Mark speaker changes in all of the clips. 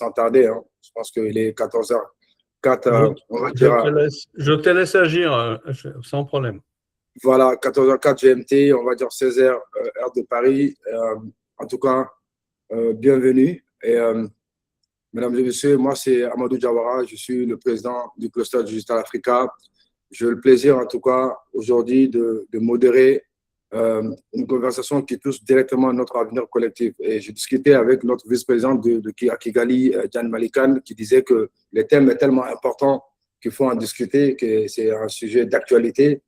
Speaker 1: sans tarder. Hein. Je pense qu'il est 14h04,
Speaker 2: Je,
Speaker 1: on va dire.
Speaker 2: je te laisse agir sans problème.
Speaker 1: Voilà, 14h04 GMT, on va dire 16h, heure de Paris. En tout cas, bienvenue. Et, mesdames et messieurs, moi, c'est Amadou Diawara. Je suis le président du cluster Digital Africa. J'ai le plaisir, en tout cas, aujourd'hui, de modérer une conversation qui touche directement notre avenir collectif. Et j'ai discuté avec notre vice-président de Kigali, Jan Malikan, qui disait que le thème est tellement important qu'il faut en discuter, que c'est un sujet d'actualité.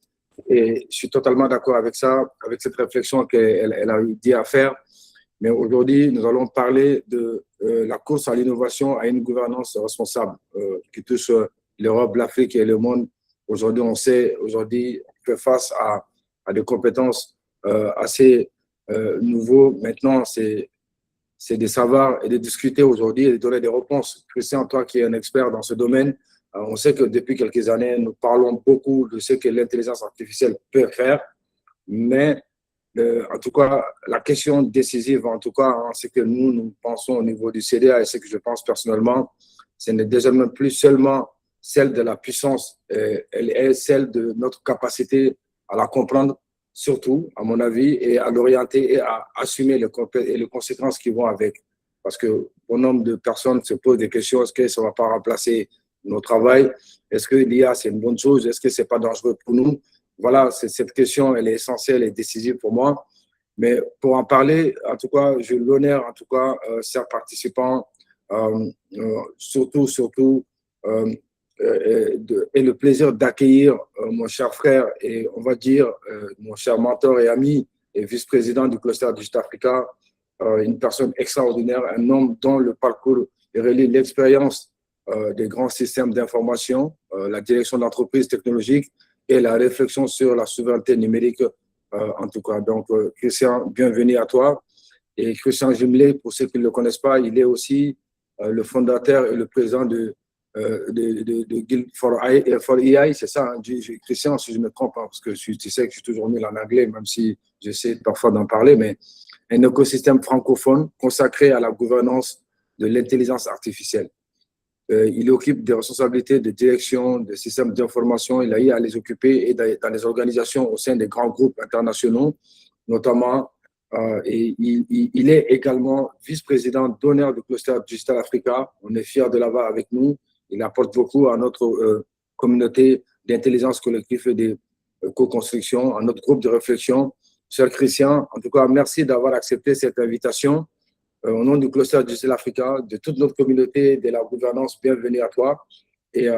Speaker 1: Et je suis totalement d'accord avec ça, avec cette réflexion qu'elle a eu dit à faire. Mais aujourd'hui, nous allons parler de la course à l'innovation, à une gouvernance responsable qui touche l'Europe, l'Afrique et le monde. Aujourd'hui, on sait, aujourd'hui, on fait face à des compétences assez nouveaux. Maintenant, c'est de savoir et de discuter aujourd'hui et de donner des réponses. Christian, toi qui es un expert dans ce domaine, on sait que depuis quelques années, nous parlons beaucoup de ce que l'intelligence artificielle peut faire, mais en tout cas, la question décisive, en tout cas, hein, c'est que nous pensons au niveau du CDA et ce que je pense personnellement, ce n'est désormais plus seulement celle de la puissance, elle est celle de notre capacité à la comprendre, surtout, à mon avis, et à l'orienter et à assumer les conséquences qui vont avec. Parce que bon nombre de personnes se posent des questions, est-ce que ça ne va pas remplacer nos travail? Est-ce que l'IA, c'est une bonne chose? Est-ce que ce n'est pas dangereux pour nous? Voilà, cette question, elle est essentielle et décisive pour moi. Mais pour en parler, en tout cas, j'ai l'honneur, en tout cas, chers participants, surtout, et le plaisir d'accueillir mon cher frère et on va dire mon cher mentor et ami et vice-président du cluster Digital Africa, une personne extraordinaire, un homme dont le parcours relie l'expérience des grands systèmes d'information, la direction d'entreprise technologique et la réflexion sur la souveraineté numérique, en tout cas. Donc, Christian, bienvenue à toi. Et Christian Gimlet, pour ceux qui ne le connaissent pas, il est aussi le fondateur et le président de Guild for AI, c'est ça, hein, Christian, si je ne me trompe pas, parce que tu sais que je suis toujours nul en anglais, même si j'essaie parfois d'en parler, mais un écosystème francophone consacré à la gouvernance de l'intelligence artificielle. Il occupe des responsabilités de direction des systèmes d'information. Il a eu à les occuper et dans les organisations au sein des grands groupes internationaux, notamment. Et il est également vice-président d'honneur du cluster Digital Africa. On est fiers de l'avoir avec nous. Il apporte beaucoup à notre communauté d'intelligence collective et de co-construction, à notre groupe de réflexion. Cher Christian, en tout cas, merci d'avoir accepté cette invitation. Au nom du cluster Digital Africa, de toute notre communauté, de la gouvernance, bienvenue à toi. Et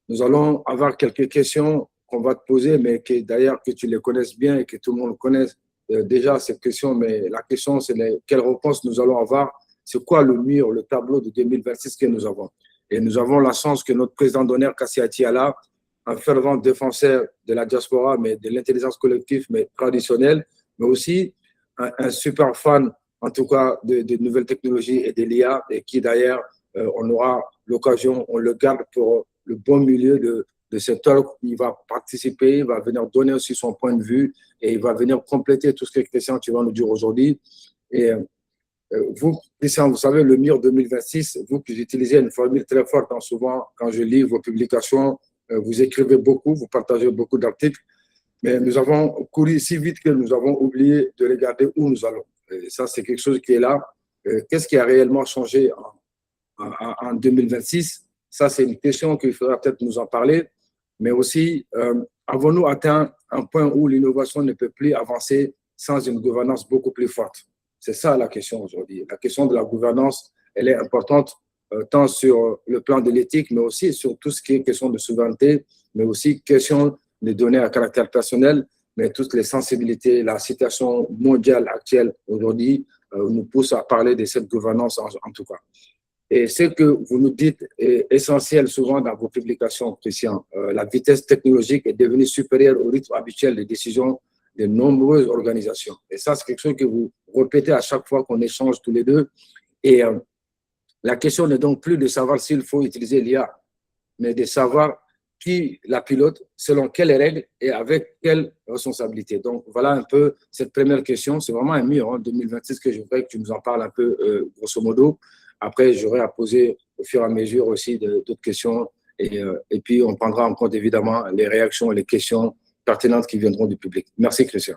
Speaker 1: nous allons avoir quelques questions qu'on va te poser, mais que d'ailleurs que tu les connaisses bien et que tout le monde connaisse déjà cette question. Mais la question, c'est quelle réponse nous allons avoir. C'est quoi le mur, le tableau de 2026 que nous avons? Et nous avons la chance que notre président d'honneur, Kassia Atiala, un fervent défenseur de la diaspora, mais de l'intelligence collective, mais traditionnelle, mais aussi un super fan en tout cas de nouvelles technologies et de l'IA, et qui d'ailleurs, on aura l'occasion, on le garde pour le bon milieu de cette talk. Il va participer, il va venir donner aussi son point de vue et il va venir compléter tout ce que Christian, tu vas nous dire aujourd'hui. Et vous, Christian, vous savez, le MIR 2026, vous qui utilisez une formule très forte, hein, souvent quand je lis vos publications, vous écrivez beaucoup, vous partagez beaucoup d'articles, mais nous avons couru si vite que nous avons oublié de regarder où nous allons. Et ça, c'est quelque chose qui est là. Qu'est-ce qui a réellement changé en 2026? Ça, c'est une question qu'il faudra peut-être nous en parler. Mais aussi, avons-nous atteint un point où l'innovation ne peut plus avancer sans une gouvernance beaucoup plus forte? C'est ça la question aujourd'hui. La question de la gouvernance, elle est importante tant sur le plan de l'éthique, mais aussi sur tout ce qui est question de souveraineté, mais aussi question des données à caractère personnel, mais toutes les sensibilités, la situation mondiale actuelle aujourd'hui nous pousse à parler de cette gouvernance en tout cas. Et ce que vous nous dites est essentiel souvent dans vos publications, Christian. La vitesse technologique est devenue supérieure au rythme habituel de décision de nombreuses organisations. Et ça, c'est quelque chose que vous répétez à chaque fois qu'on échange tous les deux. Et la question n'est donc plus de savoir s'il faut utiliser l'IA, mais de savoir qui la pilote, selon quelles règles et avec quelle responsabilité. Donc, voilà un peu cette première question. C'est vraiment un mur en 2026 que je voudrais que tu nous en parles un peu, grosso modo. Après, j'aurai à poser au fur et à mesure aussi d'autres questions. Et puis, on prendra en compte évidemment les réactions et les questions pertinentes qui viendront du public. Merci, Christian.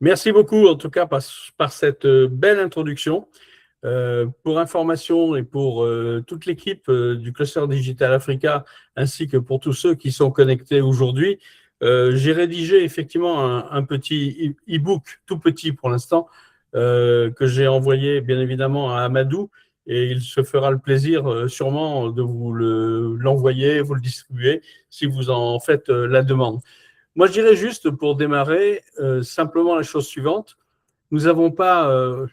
Speaker 2: Merci beaucoup, en tout cas, par cette belle introduction. Pour information et pour toute l'équipe du Cluster Digital Africa, ainsi que pour tous ceux qui sont connectés aujourd'hui, j'ai rédigé effectivement un petit e-book, tout petit pour l'instant, que j'ai envoyé bien évidemment à Amadou, et il se fera le plaisir sûrement de vous l'envoyer, vous le distribuer, si vous en faites la demande. Moi, je dirais juste pour démarrer, simplement la chose suivante. Nous n'avons pas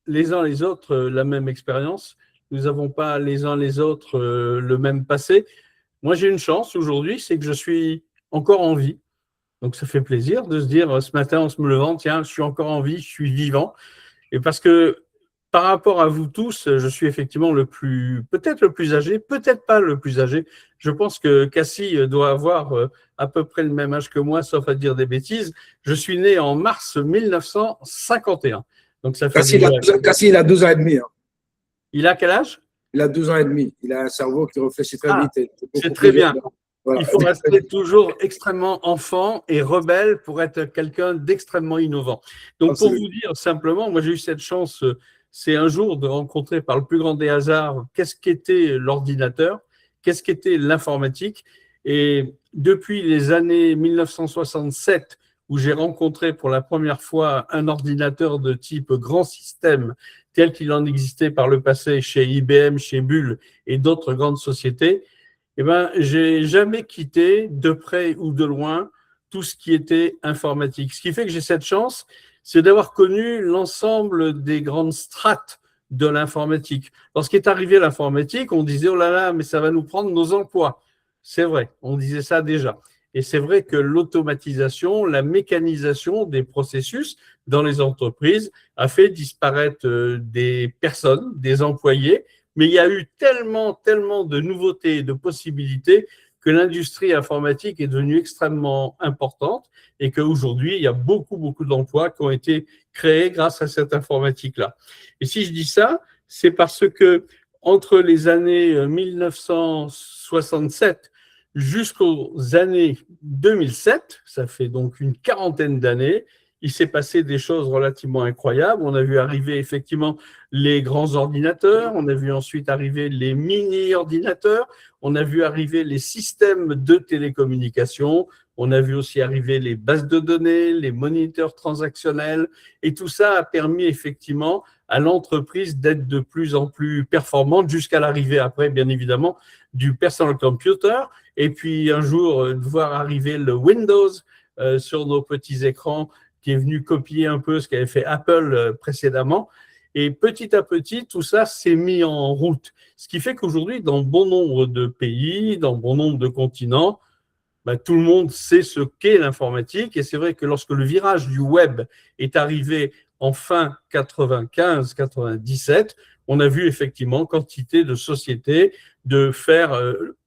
Speaker 2: les uns les autres la même expérience. Nous n'avons pas les uns les autres le même passé. Moi, j'ai une chance aujourd'hui, c'est que je suis encore en vie. Donc, ça fait plaisir de se dire ce matin en se me levant, tiens, je suis encore en vie, je suis vivant. Et parce que par rapport à vous tous, je suis effectivement peut-être le plus âgé, peut-être pas le plus âgé. Je pense que Cassie doit avoir à peu près le même âge que moi, sauf à dire des bêtises. Je suis né en mars 1951. Donc ça fait
Speaker 1: Cassie, il a 12 ans et demi. Hein.
Speaker 2: Il a quel âge?
Speaker 1: Il a 12 ans et demi. Il a un cerveau qui réfléchit très vite.
Speaker 2: C'est très bien. Voilà. Il faut rester toujours extrêmement enfant et rebelle pour être quelqu'un d'extrêmement innovant. Donc, pour vous dire simplement, moi j'ai eu cette chance, c'est un jour de rencontrer par le plus grand des hasards qu'est-ce qu'était l'ordinateur, qu'est-ce qu'était l'informatique. Et depuis les années 1967, où j'ai rencontré pour la première fois un ordinateur de type grand système, tel qu'il en existait par le passé chez IBM, chez Bull et d'autres grandes sociétés, eh ben, j'ai jamais quitté de près ou de loin tout ce qui était informatique. Ce qui fait que j'ai cette chance, c'est d'avoir connu l'ensemble des grandes strates de l'informatique. Lorsqu'est arrivé l'informatique, on disait, oh là là, mais ça va nous prendre nos emplois. C'est vrai, on disait ça déjà. Et c'est vrai que l'automatisation, la mécanisation des processus dans les entreprises a fait disparaître des personnes, des employés, mais il y a eu tellement de nouveautés et de possibilités que l'industrie informatique est devenue extrêmement importante et qu'aujourd'hui, il y a beaucoup d'emplois qui ont été créés grâce à cette informatique-là. Et si je dis ça, c'est parce que entre les années 1967 jusqu'aux années 2007, ça fait donc une quarantaine d'années, il s'est passé des choses relativement incroyables. On a vu arriver effectivement les grands ordinateurs, on a vu ensuite arriver les mini-ordinateurs, on a vu arriver les systèmes de télécommunication, on a vu aussi arriver les bases de données, les moniteurs transactionnels, et tout ça a permis effectivement à l'entreprise d'être de plus en plus performante jusqu'à l'arrivée après, bien évidemment, du personal computer, et puis un jour de voir arriver le Windows sur nos petits écrans, qui est venu copier un peu ce qu'avait fait Apple précédemment. Et petit à petit, tout ça s'est mis en route. Ce qui fait qu'aujourd'hui, dans bon nombre de pays, dans bon nombre de continents, tout le monde sait ce qu'est l'informatique. Et c'est vrai que lorsque le virage du web est arrivé en fin 95-97, on a vu effectivement quantité de sociétés de faire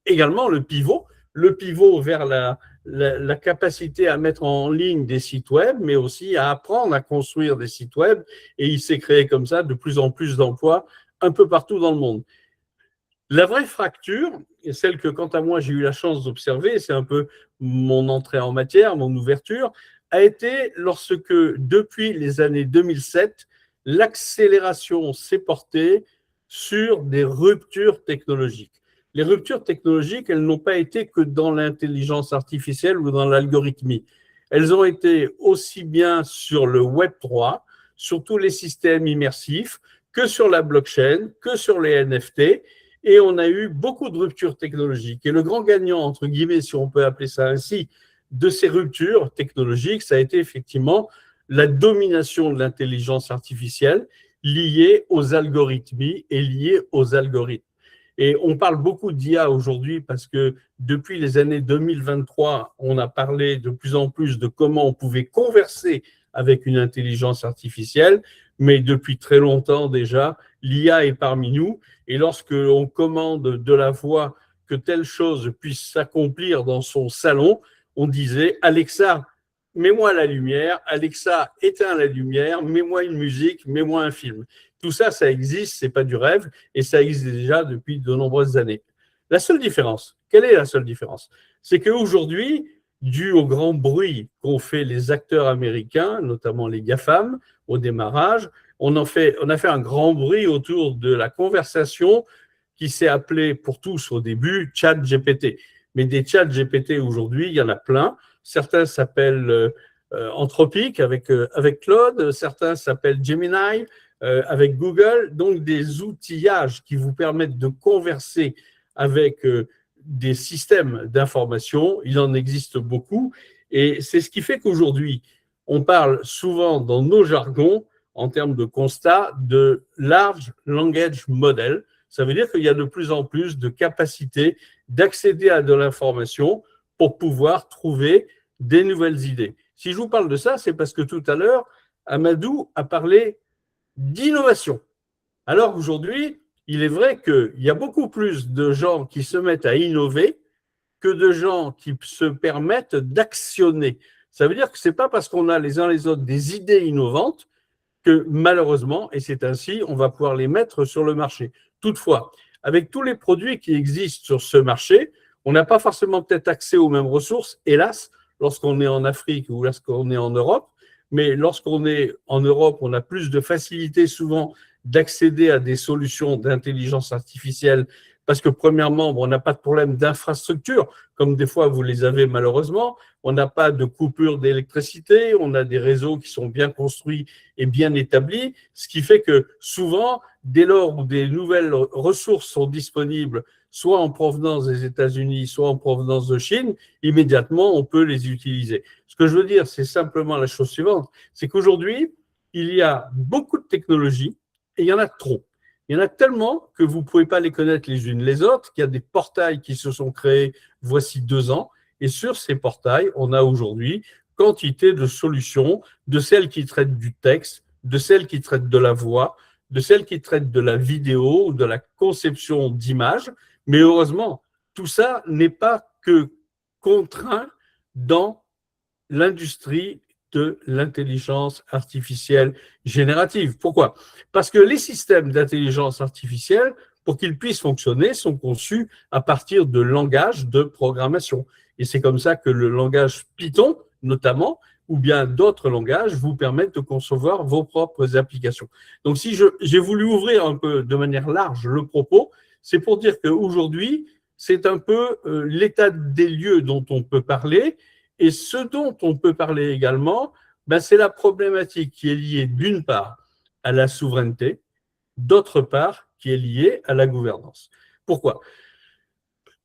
Speaker 2: également le pivot vers la capacité à mettre en ligne des sites web, mais aussi à apprendre à construire des sites web. Et il s'est créé comme ça de plus en plus d'emplois un peu partout dans le monde. La vraie fracture, et celle que quant à moi j'ai eu la chance d'observer, c'est un peu mon entrée en matière, mon ouverture, a été lorsque depuis les années 2007, l'accélération s'est portée sur des ruptures technologiques. Les ruptures technologiques, elles n'ont pas été que dans l'intelligence artificielle ou dans l'algorithmie. Elles ont été aussi bien sur le Web 3, sur tous les systèmes immersifs, que sur la blockchain, que sur les NFT. Et on a eu beaucoup de ruptures technologiques. Et le grand gagnant, entre guillemets, si on peut appeler ça ainsi, de ces ruptures technologiques, ça a été effectivement la domination de l'intelligence artificielle liée aux algorithmies et liée aux algorithmes. Et on parle beaucoup d'IA aujourd'hui parce que depuis les années 2023, on a parlé de plus en plus de comment on pouvait converser avec une intelligence artificielle, mais depuis très longtemps déjà, l'IA est parmi nous. Et lorsque l'on commande de la voix que telle chose puisse s'accomplir dans son salon, on disait « Alexa, mets-moi la lumière, Alexa, éteins la lumière, mets-moi une musique, mets-moi un film. Tout ça, ça existe, c'est pas du rêve, et ça existe déjà depuis de nombreuses années. La seule différence, quelle est la seule différence? C'est qu'aujourd'hui, dû au grand bruit qu'ont fait les acteurs américains, notamment les GAFAM, au démarrage, on a fait un grand bruit autour de la conversation qui s'est appelée pour tous au début ChatGPT. Mais des ChatGPT aujourd'hui, il y en a plein. Certains s'appellent Anthropic avec Claude, certains s'appellent Gemini avec Google. Donc des outillages qui vous permettent de converser avec des systèmes d'information. Il en existe beaucoup. Et c'est ce qui fait qu'aujourd'hui, on parle souvent dans nos jargons, en termes de constat, de large language model. Ça veut dire qu'il y a de plus en plus de capacités d'accéder à de l'information pour pouvoir trouver des nouvelles idées. Si je vous parle de ça, c'est parce que tout à l'heure, Amadou a parlé d'innovation. Alors aujourd'hui, il est vrai qu'il y a beaucoup plus de gens qui se mettent à innover que de gens qui se permettent d'actionner. Ça veut dire que ce n'est pas parce qu'on a les uns les autres des idées innovantes que malheureusement, et c'est ainsi, on va pouvoir les mettre sur le marché. Toutefois, avec tous les produits qui existent sur ce marché, on n'a pas forcément peut-être accès aux mêmes ressources, hélas, lorsqu'on est en Afrique ou lorsqu'on est en Europe. Mais lorsqu'on est en Europe, on a plus de facilité souvent d'accéder à des solutions d'intelligence artificielle parce que premièrement, on n'a pas de problème d'infrastructure, comme des fois vous les avez malheureusement. On n'a pas de coupure d'électricité, on a des réseaux qui sont bien construits et bien établis, ce qui fait que souvent, dès lors où des nouvelles ressources sont disponibles, soit en provenance des États-Unis, soit en provenance de Chine, immédiatement, on peut les utiliser. Ce que je veux dire, c'est simplement la chose suivante, c'est qu'aujourd'hui, il y a beaucoup de technologies et il y en a trop. Il y en a tellement que vous ne pouvez pas les connaître les unes les autres, qu'il y a des portails qui se sont créés voici 2 ans, et sur ces portails, on a aujourd'hui quantité de solutions, de celles qui traitent du texte, de celles qui traitent de la voix, de celles qui traitent de la vidéo ou de la conception d'images. Mais heureusement, tout ça n'est pas que contraint dans l'industrie de l'intelligence artificielle générative. Pourquoi? Parce que les systèmes d'intelligence artificielle, pour qu'ils puissent fonctionner, sont conçus à partir de langages de programmation. Et c'est comme ça que le langage Python, notamment, ou bien d'autres langages, vous permettent de concevoir vos propres applications. Donc, si j'ai voulu ouvrir un peu de manière large le propos, c'est pour dire qu'aujourd'hui, c'est un peu l'état des lieux dont on peut parler. Et ce dont on peut parler également, c'est la problématique qui est liée d'une part à la souveraineté, d'autre part qui est liée à la gouvernance. Pourquoi?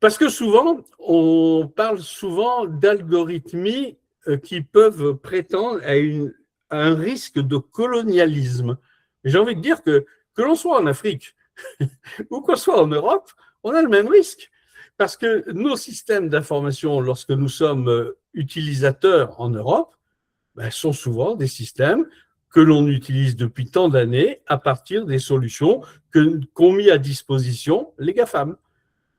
Speaker 2: Parce que souvent, on parle souvent d'algorithmies qui peuvent prétendre à un risque de colonialisme. J'ai envie de dire que l'on soit en Afrique ou qu'on soit en Europe, on a le même risque. Parce que nos systèmes d'information, lorsque nous sommes utilisateurs en Europe, sont souvent des systèmes que l'on utilise depuis tant d'années à partir des solutions qu'ont mis à disposition les GAFAM.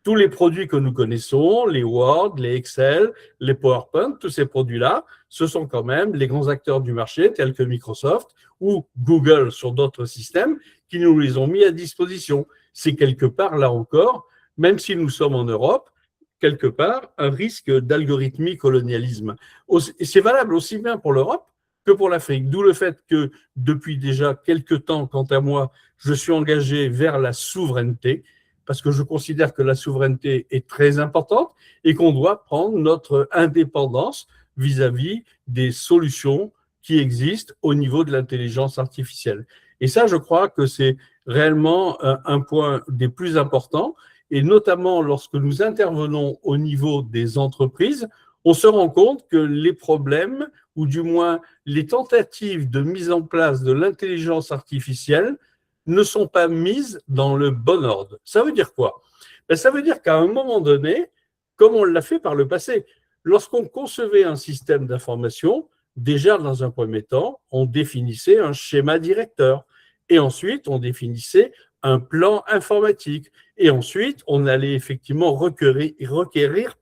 Speaker 2: Tous les produits que nous connaissons, les Word, les Excel, les PowerPoint, tous ces produits-là, ce sont quand même les grands acteurs du marché tels que Microsoft ou Google sur d'autres systèmes qui nous les ont mis à disposition. C'est quelque part, là encore, même si nous sommes en Europe, quelque part, un risque d'algorithmie colonialisme. Et c'est valable aussi bien pour l'Europe que pour l'Afrique. D'où le fait que, depuis déjà quelques temps, quant à moi, je suis engagé vers la souveraineté, parce que je considère que la souveraineté est très importante et qu'on doit prendre notre indépendance vis-à-vis des solutions qui existent au niveau de l'intelligence artificielle. Et ça, je crois que c'est réellement un point des plus importants. Et notamment lorsque nous intervenons au niveau des entreprises, on se rend compte que les problèmes, ou du moins les tentatives de mise en place de l'intelligence artificielle, ne sont pas mises dans le bon ordre. Ça veut dire quoi? Ça veut dire qu'à un moment donné, comme on l'a fait par le passé, lorsqu'on concevait un système d'information, déjà dans un premier temps, on définissait un schéma directeur et ensuite on définissait un plan informatique. Et ensuite, on allait effectivement requérir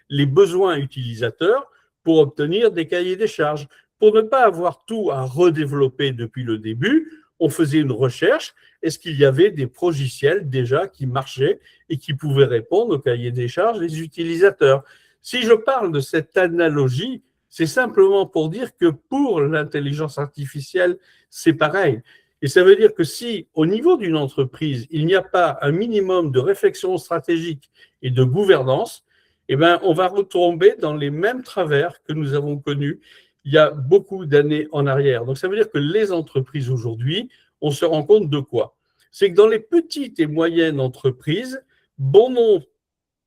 Speaker 2: les besoins utilisateurs pour obtenir des cahiers des charges. Pour ne pas avoir tout à redévelopper depuis le début, on faisait une recherche. Est-ce qu'il y avait des logiciels déjà qui marchaient et qui pouvaient répondre aux cahiers des charges des utilisateurs? Si je parle de cette analogie, c'est simplement pour dire que pour l'intelligence artificielle, c'est pareil. Et ça veut dire que si, au niveau d'une entreprise, il n'y a pas un minimum de réflexion stratégique et de gouvernance, eh ben, on va retomber dans les mêmes travers que nous avons connus il y a beaucoup d'années en arrière. Donc, ça veut dire que les entreprises aujourd'hui, on se rend compte de quoi? C'est que dans les petites et moyennes entreprises, bon nombre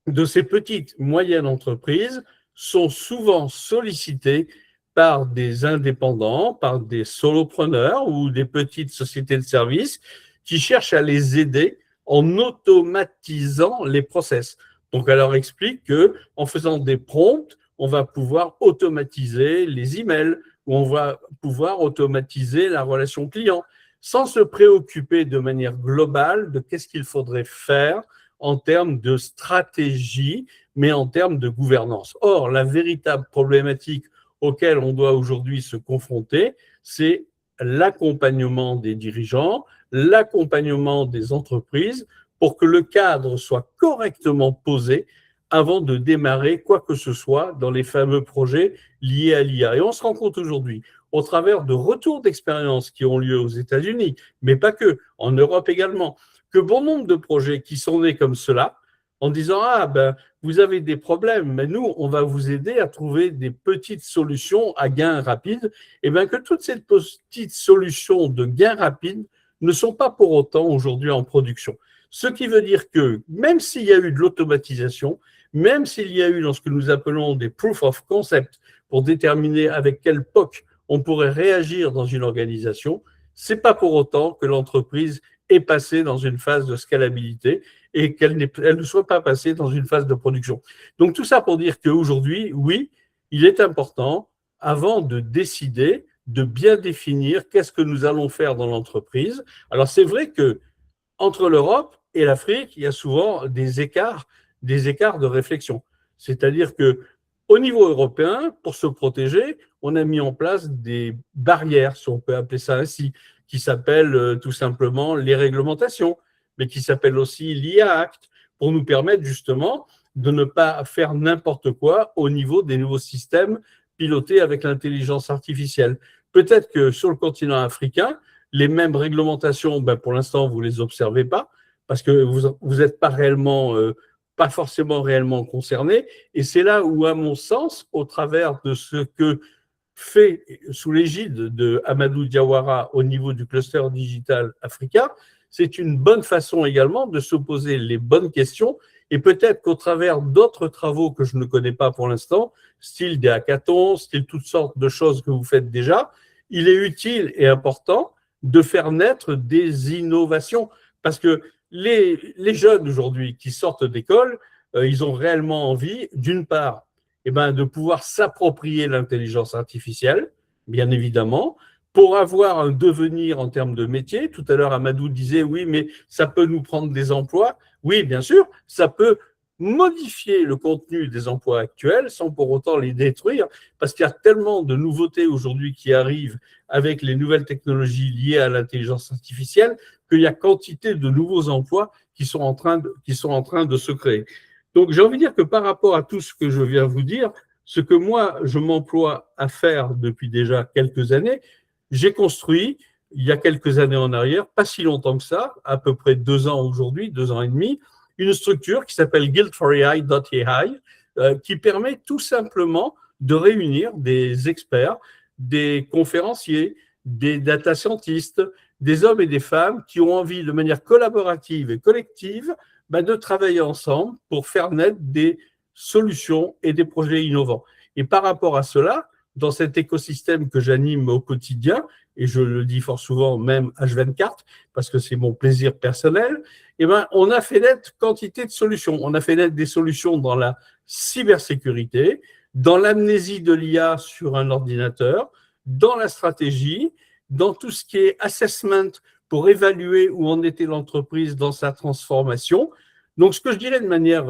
Speaker 2: de ces petites, moyennes entreprises sont souvent sollicitées par des indépendants, par des solopreneurs ou des petites sociétés de services qui cherchent à les aider en automatisant les process. Donc, elle leur explique qu'en faisant des prompts, on va pouvoir automatiser les emails ou on va pouvoir automatiser la relation client sans se préoccuper de manière globale de qu'est-ce qu'il faudrait faire en termes de stratégie, mais en termes de gouvernance. Or, la véritable problématique auquel on doit aujourd'hui se confronter, c'est l'accompagnement des dirigeants, l'accompagnement des entreprises pour que le cadre soit correctement posé avant de démarrer quoi que ce soit dans les fameux projets liés à l'IA. Et on se rend compte aujourd'hui, au travers de retours d'expérience qui ont lieu aux États-Unis, mais pas que, en Europe également, que bon nombre de projets qui sont nés comme cela, en disant « Ah, ben, vous avez des problèmes, mais nous, on va vous aider à trouver des petites solutions à gain rapide. » Et bien que toutes ces petites solutions de gain rapide ne sont pas pour autant aujourd'hui en production. Ce qui veut dire que même s'il y a eu de l'automatisation, même s'il y a eu dans ce que nous appelons des proof of concept pour déterminer avec quel POC on pourrait réagir dans une organisation, c'est pas pour autant que l'entreprise est passée dans une phase de scalabilité et qu'elle ne soit pas passée dans une phase de production. Donc tout ça pour dire qu'aujourd'hui, oui, il est important, avant de décider, de bien définir qu'est-ce que nous allons faire dans l'entreprise. Alors c'est vrai que entre l'Europe et l'Afrique, il y a souvent des écarts de réflexion. C'est-à-dire que au niveau européen, pour se protéger, on a mis en place des barrières, si on peut appeler ça ainsi, qui s'appellent tout simplement les réglementations, mais qui s'appellent aussi l'IA Act, pour nous permettre justement de ne pas faire n'importe quoi au niveau des nouveaux systèmes pilotés avec l'intelligence artificielle. Peut-être que sur le continent africain, les mêmes réglementations, ben pour l'instant, vous ne les observez pas, parce que vous n'êtes pas réellement, pas forcément réellement concerné. Et c'est là où, à mon sens, au travers de ce que fait sous l'égide de Amadou Diawara au niveau du cluster digital africain, c'est une bonne façon également de se poser les bonnes questions et peut-être qu'au travers d'autres travaux que je ne connais pas pour l'instant, style des hackathons, style toutes sortes de choses que vous faites déjà, il est utile et important de faire naître des innovations parce que les jeunes aujourd'hui qui sortent d'école, ils ont réellement envie, d'une part, de pouvoir s'approprier l'intelligence artificielle, bien évidemment, pour avoir un devenir en termes de métier. Tout à l'heure, Amadou disait, oui, mais ça peut nous prendre des emplois. Oui, bien sûr, ça peut modifier le contenu des emplois actuels sans pour autant les détruire, parce qu'il y a tellement de nouveautés aujourd'hui qui arrivent avec les nouvelles technologies liées à l'intelligence artificielle qu'il y a quantité de nouveaux emplois qui sont en train de se créer. Donc, j'ai envie de dire que par rapport à tout ce que je viens vous dire, ce que moi, je m'emploie à faire depuis déjà quelques années, j'ai construit, il y a quelques années en arrière, pas si longtemps que ça, à peu près 2 ans aujourd'hui, 2 ans et demi, une structure qui s'appelle guild4AI.ai, qui permet tout simplement de réunir des experts, des conférenciers, des data scientists, des hommes et des femmes qui ont envie de manière collaborative et collective de travailler ensemble pour faire naître des solutions et des projets innovants. Et par rapport à cela, dans cet écosystème que j'anime au quotidien, et je le dis fort souvent même H24, parce que c'est mon plaisir personnel, on a fait naître quantité de solutions. On a fait naître des solutions dans la cybersécurité, dans l'amnésie de l'IA sur un ordinateur, dans la stratégie, dans tout ce qui est assessment pour évaluer où en était l'entreprise dans sa transformation. Donc, ce que je dirais de manière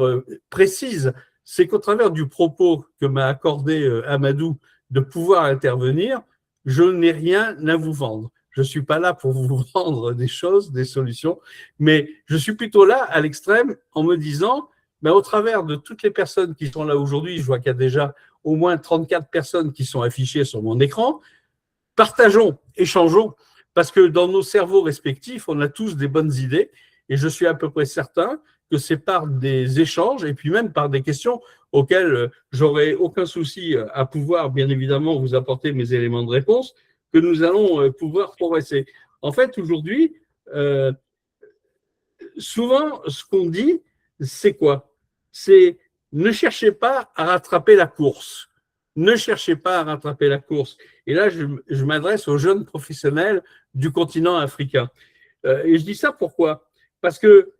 Speaker 2: précise, c'est qu'au travers du propos que m'a accordé Amadou de pouvoir intervenir, je n'ai rien à vous vendre. Je ne suis pas là pour vous vendre des choses, des solutions, mais je suis plutôt là à l'extrême en me disant, ben, au travers de toutes les personnes qui sont là aujourd'hui, je vois qu'il y a déjà au moins 34 personnes qui sont affichées sur mon écran, partageons, échangeons, parce que dans nos cerveaux respectifs, on a tous des bonnes idées, et je suis à peu près certain que c'est par des échanges, et puis même par des questions auxquelles j'aurai aucun souci à pouvoir, bien évidemment, vous apporter mes éléments de réponse, que nous allons pouvoir progresser. En fait, aujourd'hui, souvent, ce qu'on dit, c'est quoi? C'est ne cherchez pas à rattraper la course. Ne cherchez pas à rattraper la course. Et là, je m'adresse aux jeunes professionnels du continent africain. Et je dis ça pourquoi? Parce que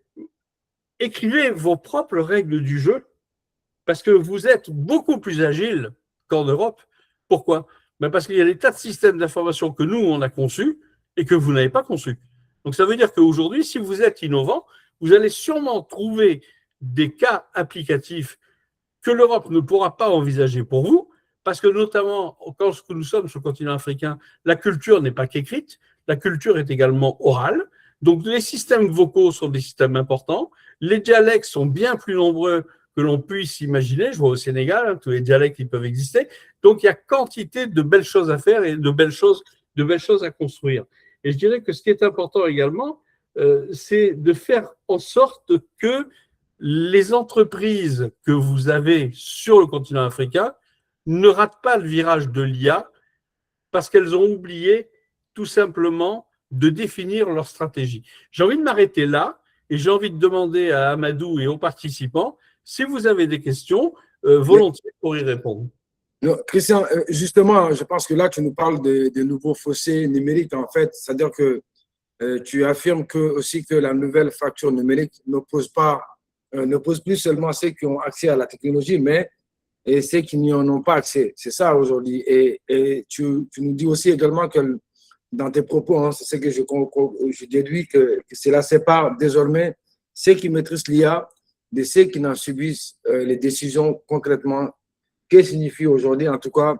Speaker 2: écrivez vos propres règles du jeu, parce que vous êtes beaucoup plus agile qu'en Europe. Pourquoi? Ben parce qu'il y a des tas de systèmes d'information que nous, on a conçus et que vous n'avez pas conçus. Donc, ça veut dire qu'aujourd'hui, si vous êtes innovant, vous allez sûrement trouver des cas applicatifs que l'Europe ne pourra pas envisager pour vous, parce que notamment, quand nous sommes sur le continent africain, la culture n'est pas qu'écrite, la culture est également orale. Donc, les systèmes vocaux sont des systèmes importants. Les dialectes sont bien plus nombreux que l'on puisse imaginer. Je vois au Sénégal, hein, tous les dialectes qui peuvent exister. Donc, il y a quantité de belles choses à faire et de belles choses à construire. Et je dirais que ce qui est important également, c'est de faire en sorte que les entreprises que vous avez sur le continent africain ne ratent pas le virage de l'IA parce qu'elles ont oublié tout simplement de définir leur stratégie. J'ai envie de m'arrêter là et j'ai envie de demander à Amadou et aux participants si vous avez des questions, volontiers pour y répondre.
Speaker 1: Non, Christian, justement, je pense que là, tu nous parles des nouveaux fossés numériques, en fait. C'est-à-dire que tu affirmes aussi que la nouvelle fracture numérique ne pose plus seulement ceux qui ont accès à la technologie, mais et ceux qui n'y en ont pas accès. C'est ça aujourd'hui. Et tu nous dis aussi également que dans tes propos, hein, c'est ce que je déduis, que cela sépare désormais ceux qui maîtrisent l'IA de ceux qui n'en subissent les décisions concrètement. Qu'est-ce que signifie aujourd'hui, en tout cas,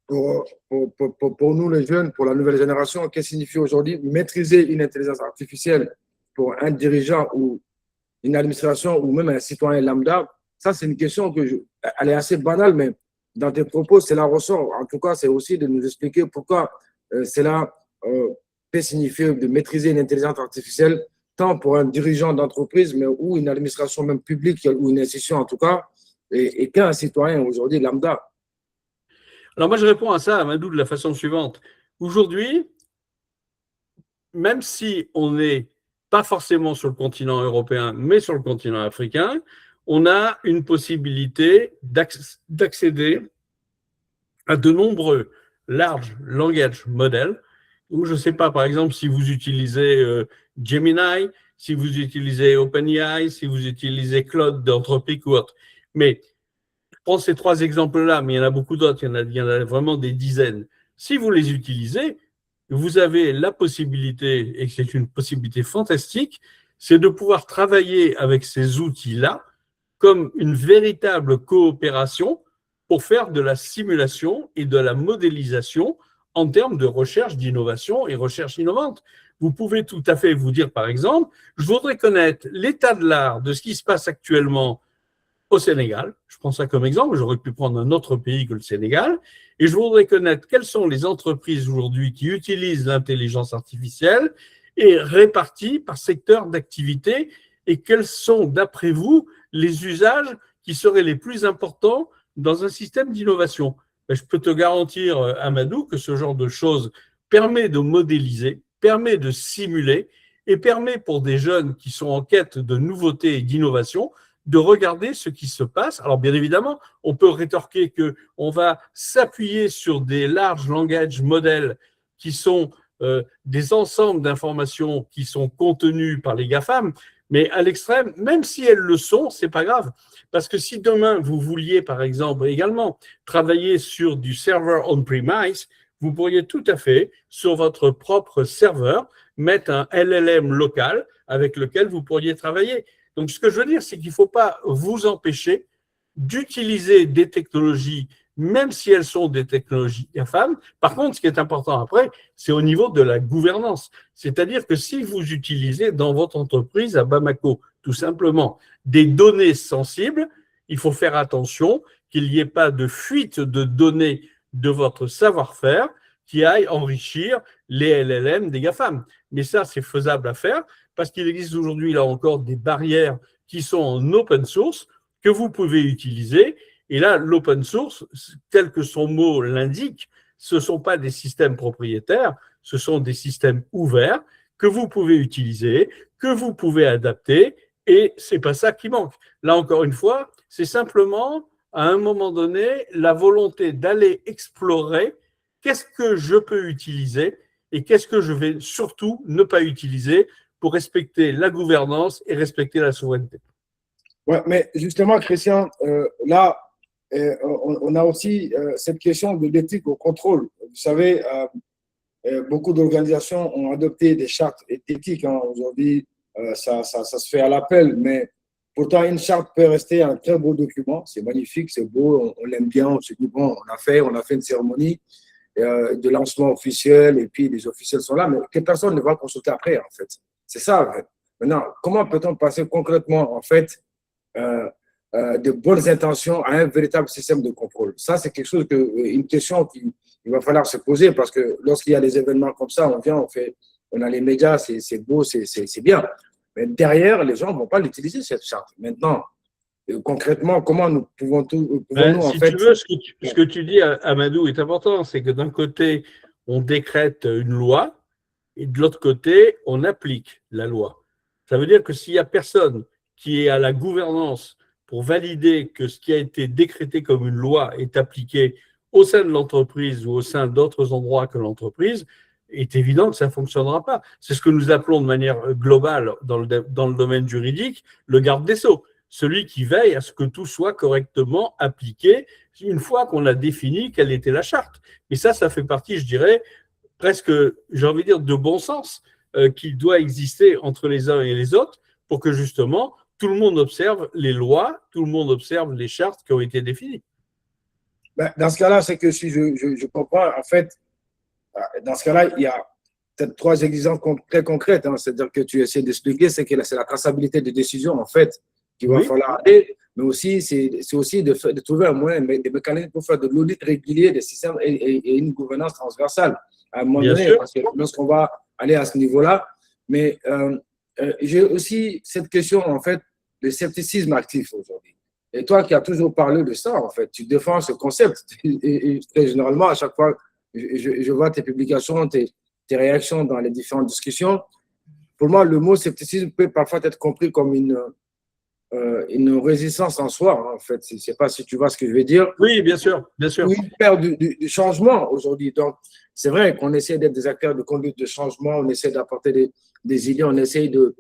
Speaker 1: pour nous les jeunes, pour la nouvelle génération, qu'est-ce que signifie aujourd'hui maîtriser une intelligence artificielle pour un dirigeant ou une administration ou même un citoyen lambda? Ça, c'est une question elle est assez banale, mais dans tes propos, cela ressort. En tout cas, c'est aussi de nous expliquer pourquoi cela peut signifier de maîtriser une intelligence artificielle, tant pour un dirigeant d'entreprise, mais ou une administration même publique ou une institution en tout cas, et qu'un citoyen aujourd'hui lambda.
Speaker 2: Alors moi, je réponds à ça, Amadou, de la façon suivante. Aujourd'hui, même si on n'est pas forcément sur le continent européen, mais sur le continent africain, on a une possibilité d'accéder à de nombreux large language models. Donc, je ne sais pas, par exemple, si vous utilisez Gemini, si vous utilisez OpenAI, si vous utilisez Claude d'Anthropic ou autre. Mais je prends ces trois exemples-là, mais il y en a beaucoup d'autres, il y en a vraiment des dizaines. Si vous les utilisez, vous avez la possibilité, et c'est une possibilité fantastique, c'est de pouvoir travailler avec ces outils-là comme une véritable coopération pour faire de la simulation et de la modélisation en termes de recherche d'innovation et recherche innovante. Vous pouvez tout à fait vous dire, par exemple, je voudrais connaître l'état de l'art de ce qui se passe actuellement au Sénégal. Je prends ça comme exemple, j'aurais pu prendre un autre pays que le Sénégal, et je voudrais connaître quelles sont les entreprises aujourd'hui qui utilisent l'intelligence artificielle et réparties par secteur d'activité, et quels sont, d'après vous, les usages qui seraient les plus importants dans un système d'innovation. Je peux te garantir, Amadou, que ce genre de choses permet de modéliser, permet de simuler et permet pour des jeunes qui sont en quête de nouveautés et d'innovation de regarder ce qui se passe. Alors, bien évidemment, on peut rétorquer qu'on va s'appuyer sur des large language models qui sont des ensembles d'informations qui sont contenues par les GAFAM, mais à l'extrême, même si elles le sont, c'est pas grave. Parce que si demain, vous vouliez, par exemple, également travailler sur du serveur on-premise, vous pourriez tout à fait, sur votre propre serveur, mettre un LLM local avec lequel vous pourriez travailler. Donc, ce que je veux dire, c'est qu'il ne faut pas vous empêcher d'utiliser des technologies, même si elles sont des technologies GAFAM. Par contre, ce qui est important après, c'est au niveau de la gouvernance. C'est-à-dire que si vous utilisez dans votre entreprise à Bamako, tout simplement, des données sensibles, il faut faire attention qu'il n'y ait pas de fuite de données de votre savoir-faire qui aille enrichir les LLM des GAFAM. Mais ça, c'est faisable à faire parce qu'il existe aujourd'hui, là encore, des barrières qui sont en open source que vous pouvez utiliser. Et là, l'open source, tel que son mot l'indique, ce ne sont pas des systèmes propriétaires, ce sont des systèmes ouverts que vous pouvez utiliser, que vous pouvez adapter, et ce n'est pas ça qui manque. Là, encore une fois, c'est simplement, à un moment donné, la volonté d'aller explorer qu'est-ce que je peux utiliser et qu'est-ce que je vais surtout ne pas utiliser pour respecter la gouvernance et respecter la souveraineté.
Speaker 1: Ouais, mais justement, Christian, là, on a aussi cette question de l'éthique au contrôle. Vous savez, beaucoup d'organisations ont adopté des chartes éthiques. Hein. Aujourd'hui, ça se fait à l'appel, mais pourtant, une charte peut rester un très beau document. C'est magnifique, c'est beau, on l'aime bien. On se dit, bon, on a fait une cérémonie de lancement officiel et puis les officiels sont là, mais que personne ne va consulter après, en fait. C'est ça, en fait. Maintenant, comment peut-on passer concrètement, en fait, de bonnes intentions à un véritable système de contrôle? Ça, c'est quelque chose une question qu'il va falloir se poser parce que lorsqu'il y a des événements comme ça, on a les médias, c'est beau, c'est bien. Mais derrière, les gens ne vont pas l'utiliser, cette charte. Maintenant, concrètement, comment nous pouvons-nous, en
Speaker 2: si
Speaker 1: fait…
Speaker 2: tu veux, ce que tu dis, Amadou, est important. C'est que d'un côté, on décrète une loi et de l'autre côté, on applique la loi. Ça veut dire que s'il n'y a personne qui est à la gouvernance pour valider que ce qui a été décrété comme une loi est appliqué au sein de l'entreprise ou au sein d'autres endroits que l'entreprise, est évident que ça ne fonctionnera pas. C'est ce que nous appelons de manière globale dans le domaine juridique le garde des sceaux, celui qui veille à ce que tout soit correctement appliqué une fois qu'on a défini quelle était la charte. Et ça fait partie, je dirais, presque, j'ai envie de dire, de bon sens qui doit exister entre les uns et les autres pour que justement tout le monde observe les lois, tout le monde observe les chartes qui ont été définies.
Speaker 1: Ben, dans ce cas-là, c'est que si je comprends, en fait, dans ce cas-là, il y a peut-être 3 exemples très concrets. Hein, c'est-à-dire que tu essaies d'expliquer, c'est la traçabilité des décisions, en fait, qu'il va falloir aller, mais aussi, c'est aussi de trouver un moyen, des mécanismes pour faire de l'audit régulier des systèmes et une gouvernance transversale à un moment donné, parce que lorsqu'on va aller à ce niveau-là. Mais j'ai aussi cette question, en fait, de scepticisme actif aujourd'hui. Et toi qui as toujours parlé de ça, en fait, tu défends ce concept. Et très généralement, à chaque fois, je vois tes publications, tes réactions dans les différentes discussions. Pour moi, le mot scepticisme peut parfois être compris comme une résistance en soi, hein, en fait. Je ne sais pas si tu vois ce que je veux dire.
Speaker 2: Oui, bien sûr, bien sûr.
Speaker 1: Ou une peur du changement aujourd'hui. Donc, c'est vrai qu'on essaie d'être des acteurs de conduite de changement, on essaie d'apporter des idées, on essaie de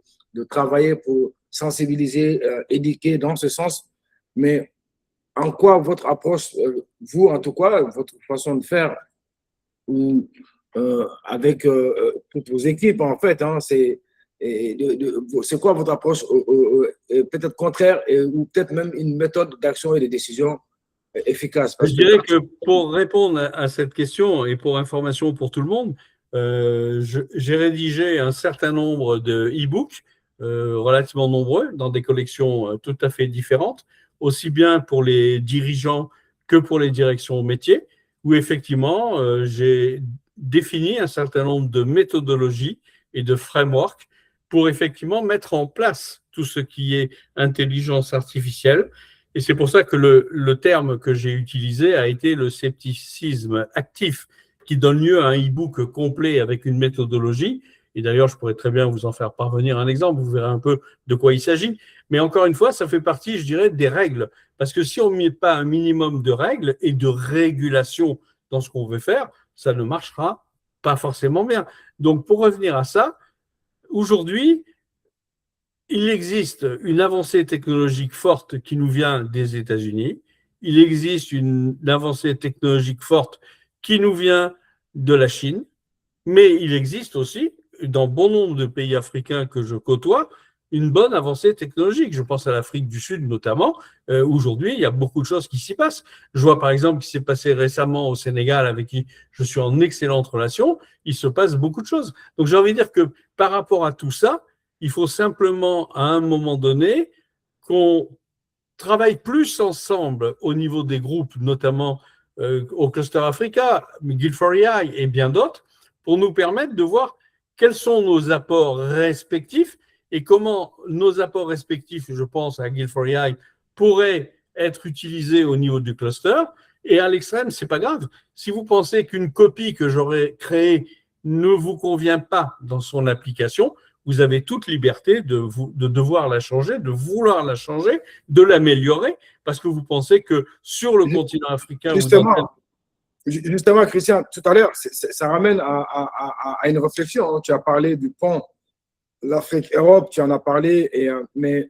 Speaker 1: travailler pour sensibiliser, éduquer dans ce sens. Mais en quoi votre approche, vous en tout cas, votre façon de faire, ou avec toutes vos équipes, en fait, hein, c'est quoi votre approche peut-être contraire ou peut-être même une méthode d'action et de décision efficace?
Speaker 2: Je dirais que pour répondre à cette question et pour information pour tout le monde, j'ai rédigé un certain nombre de e-books relativement nombreux dans des collections tout à fait différentes, aussi bien pour les dirigeants que pour les directions métiers, où effectivement j'ai défini un certain nombre de méthodologies et de frameworks pour effectivement mettre en place tout ce qui est intelligence artificielle. Et c'est pour ça que le terme que j'ai utilisé a été le scepticisme actif, qui donne lieu à un e-book complet avec une méthodologie. Et d'ailleurs, je pourrais très bien vous en faire parvenir un exemple, vous verrez un peu de quoi il s'agit. Mais encore une fois, ça fait partie, je dirais, des règles. Parce que si on ne met pas un minimum de règles et de régulation dans ce qu'on veut faire, ça ne marchera pas forcément bien. Donc, pour revenir à ça, aujourd'hui, il existe une avancée technologique forte qui nous vient des États-Unis. Il existe une avancée technologique forte qui nous vient de la Chine. Mais il existe aussi, dans bon nombre de pays africains que je côtoie, une bonne avancée technologique. Je pense à l'Afrique du Sud notamment. Aujourd'hui, il y a beaucoup de choses qui s'y passent. Je vois par exemple ce qui s'est passé récemment au Sénégal, avec qui je suis en excellente relation. Il se passe beaucoup de choses. Donc j'ai envie de dire que par rapport à tout ça, il faut simplement à un moment donné qu'on travaille plus ensemble au niveau des groupes, notamment au Cluster Africa, Guild4AI et bien d'autres, pour nous permettre de voir quels sont nos apports respectifs et comment nos apports respectifs, je pense à Guild4AI, pourraient être utilisés au niveau du cluster. Et à l'extrême, c'est pas grave. Si vous pensez qu'une copie que j'aurais créée ne vous convient pas dans son application, vous avez toute liberté de devoir la changer, de vouloir la changer, de l'améliorer, parce que vous pensez que sur le continent africain, vous êtes…
Speaker 1: Justement, Christian, tout à l'heure, ça ramène à une réflexion, hein. Tu as parlé du pont l'Afrique-Europe, tu en as parlé, mais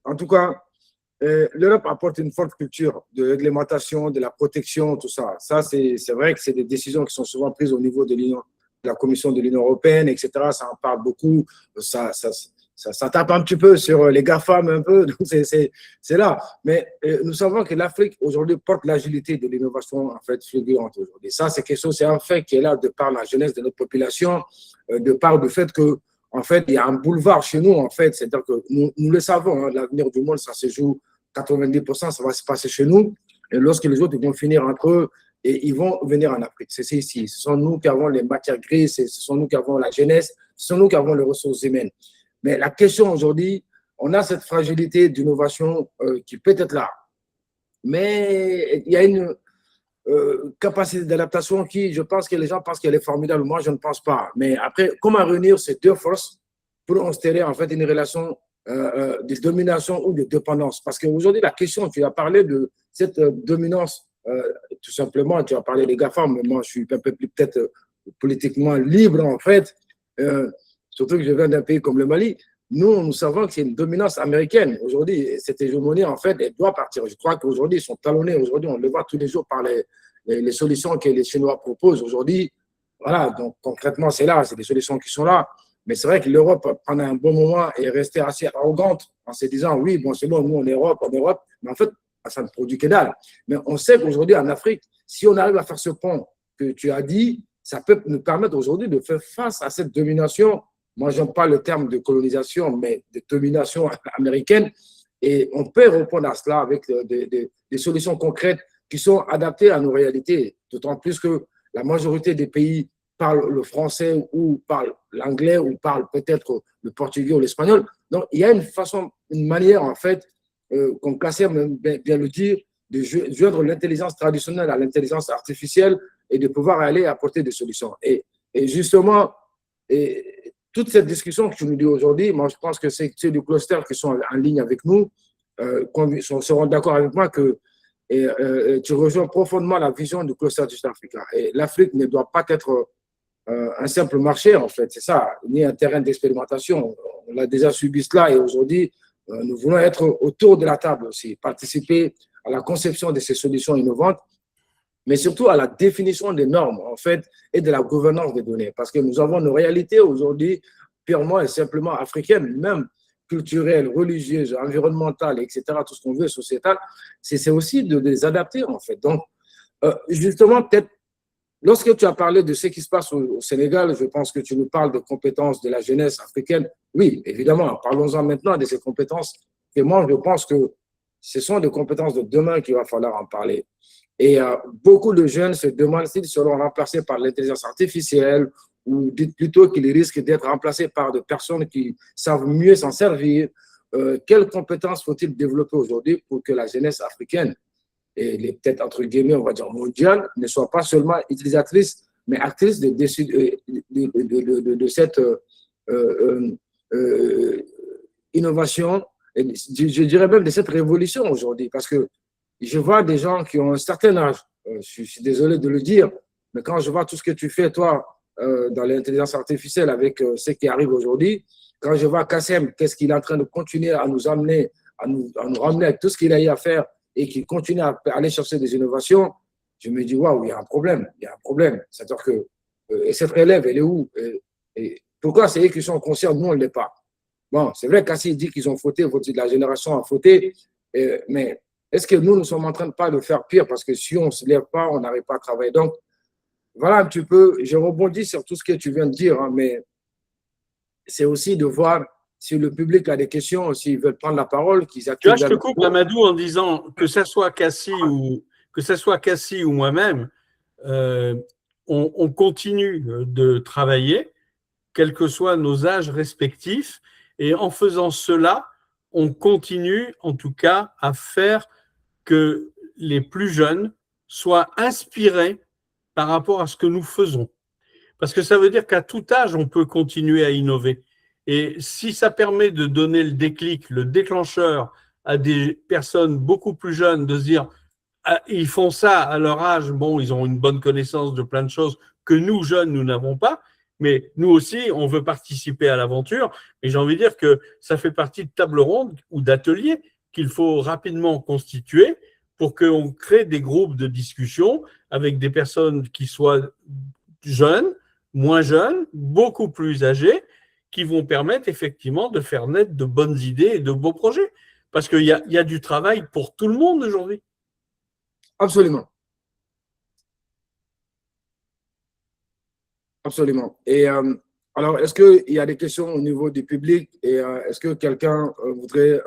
Speaker 1: en tout cas, l'Europe apporte une forte culture de réglementation, de la protection, tout ça. Ça, c'est vrai que c'est des décisions qui sont souvent prises au niveau de la Commission de l'Union européenne, etc. Ça en parle beaucoup. Ça tape un petit peu sur les GAFAM, un peu. C'est là. Mais nous savons que l'Afrique, aujourd'hui, porte l'agilité de l'innovation, en fait, fulgurante aujourd'hui. Ça, c'est quelque chose, c'est un fait qui est là de par la jeunesse de notre population, de par le fait que, en fait, il y a un boulevard chez nous, en fait. C'est-à-dire que nous le savons, hein, l'avenir du monde, ça se joue 90%, ça va se passer chez nous. Et lorsque les autres vont finir entre eux, et ils vont venir en Afrique. C'est ici. Ce sont nous qui avons les matières grises, ce sont nous qui avons la jeunesse, ce sont nous qui avons les ressources humaines. Mais la question aujourd'hui, on a cette fragilité d'innovation qui peut être là. Mais il y a une capacité d'adaptation qui, je pense que les gens pensent qu'elle est formidable. Moi, je ne pense pas. Mais après, comment réunir ces deux forces pour instaurer en fait une relation de domination ou de dépendance? Parce qu'aujourd'hui, la question, tu as parlé de cette dominance, tout simplement, tu as parlé des GAFAM, mais moi, je suis un peu plus peut-être politiquement libre, en fait, surtout que je viens d'un pays comme le Mali. Nous savons que c'est une dominance américaine. Aujourd'hui, cette hégémonie, en fait, elle doit partir. Je crois qu'aujourd'hui, ils sont talonnés. Aujourd'hui, on le voit tous les jours par les solutions que les Chinois proposent aujourd'hui. Voilà, donc concrètement, c'est là, c'est des solutions qui sont là. Mais c'est vrai que l'Europe, pendant un bon moment, est restée assez arrogante en se disant, oui, bon, c'est bon, nous, en Europe, mais en fait, ça ne produit que dalle. Mais on sait qu'aujourd'hui, en Afrique, si on arrive à faire ce pont que tu as dit, ça peut nous permettre aujourd'hui de faire face à cette domination. Moi, j'aime pas le terme de colonisation, mais de domination américaine. Et on peut répondre à cela avec des solutions concrètes qui sont adaptées à nos réalités. D'autant plus que la majorité des pays parlent le français ou parlent l'anglais ou parlent peut-être le portugais ou l'espagnol. Donc, il y a une manière, en fait, comme Kassem vient le dire, de joindre l'intelligence traditionnelle à l'intelligence artificielle et de pouvoir aller apporter des solutions. Et justement, toute cette discussion que tu nous dis aujourd'hui, moi, je pense que c'est ceux du cluster qui sont en ligne avec nous seront d'accord avec moi que tu rejoins profondément la vision du cluster du Sud-Africain. Et l'Afrique ne doit pas être un simple marché, en fait, c'est ça, ni un terrain d'expérimentation. On a déjà subi cela et aujourd'hui, nous voulons être autour de la table aussi, participer à la conception de ces solutions innovantes, mais surtout à la définition des normes, en fait, et de la gouvernance des données. Parce que nous avons nos réalités aujourd'hui purement et simplement africaines, même culturelles, religieuses, environnementales, etc., tout ce qu'on veut, sociétal, c'est aussi de les adapter, en fait. Donc, justement, peut-être, lorsque tu as parlé de ce qui se passe au Sénégal, je pense que tu nous parles de compétences de la jeunesse africaine. Oui, évidemment, parlons-en maintenant de ces compétences. Et moi, je pense que ce sont des compétences de demain qu'il va falloir en parler. Et beaucoup de jeunes se demandent s'ils seront remplacés par l'intelligence artificielle ou plutôt qu'ils risquent d'être remplacés par des personnes qui savent mieux s'en servir. Quelles compétences faut-il développer aujourd'hui pour que la jeunesse africaine et peut-être entre guillemets, on va dire mondiale, ne soit pas seulement utilisatrice, mais actrice de cette innovation, et je dirais même de cette révolution aujourd'hui, parce que je vois des gens qui ont un certain âge, je suis désolé de le dire, mais quand je vois tout ce que tu fais, toi, dans l'intelligence artificielle avec ce qui arrive aujourd'hui, quand je vois Kassem, qu'est-ce qu'il est en train de continuer à nous amener, à nous ramener avec tout ce qu'il a eu à faire et qu'il continue à aller chercher des innovations, je me dis, waouh, il y a un problème, il y a un problème. C'est-à-dire que et cette relève, elle est où et pourquoi c'est eux qui sont conscients, nous, on ne l'est pas? Bon, c'est vrai qu'Assis dit qu'ils ont fauté, la génération a fauté, mais est-ce que nous sommes en train de pas de faire pire? Parce que si on ne se lève pas, on n'arrive pas à travailler. Donc, voilà un petit peu, je rebondis sur tout ce que tu viens de dire, hein, mais c'est aussi de voir si le public a des questions, s'ils veulent prendre la parole, qu'ils
Speaker 2: Tu vois,
Speaker 1: activent
Speaker 2: je
Speaker 1: la
Speaker 2: te coupe, Amadou, en disant que ça soit Cassie ou moi-même, euh, on continue de travailler, quels que soient nos âges respectifs, et en faisant cela, on continue en tout cas à faire que les plus jeunes soient inspirés par rapport à ce que nous faisons. Parce que ça veut dire qu'à tout âge, on peut continuer à innover. Et si ça permet de donner le déclic, le déclencheur à des personnes beaucoup plus jeunes, de se dire, ah, ils font ça à leur âge, bon, ils ont une bonne connaissance de plein de choses que nous, jeunes, nous n'avons pas, mais nous aussi, on veut participer à l'aventure. Et j'ai envie de dire que ça fait partie de tables rondes ou d'ateliers qu'il faut rapidement constituer pour qu'on crée des groupes de discussion avec des personnes qui soient jeunes, moins jeunes, beaucoup plus âgés, qui vont permettre effectivement de faire naître de bonnes idées et de beaux projets. Parce qu'il y a du travail pour tout le monde aujourd'hui.
Speaker 1: Absolument. Absolument. Et alors, est-ce qu'il y a des questions au niveau du public et est-ce que quelqu'un voudrait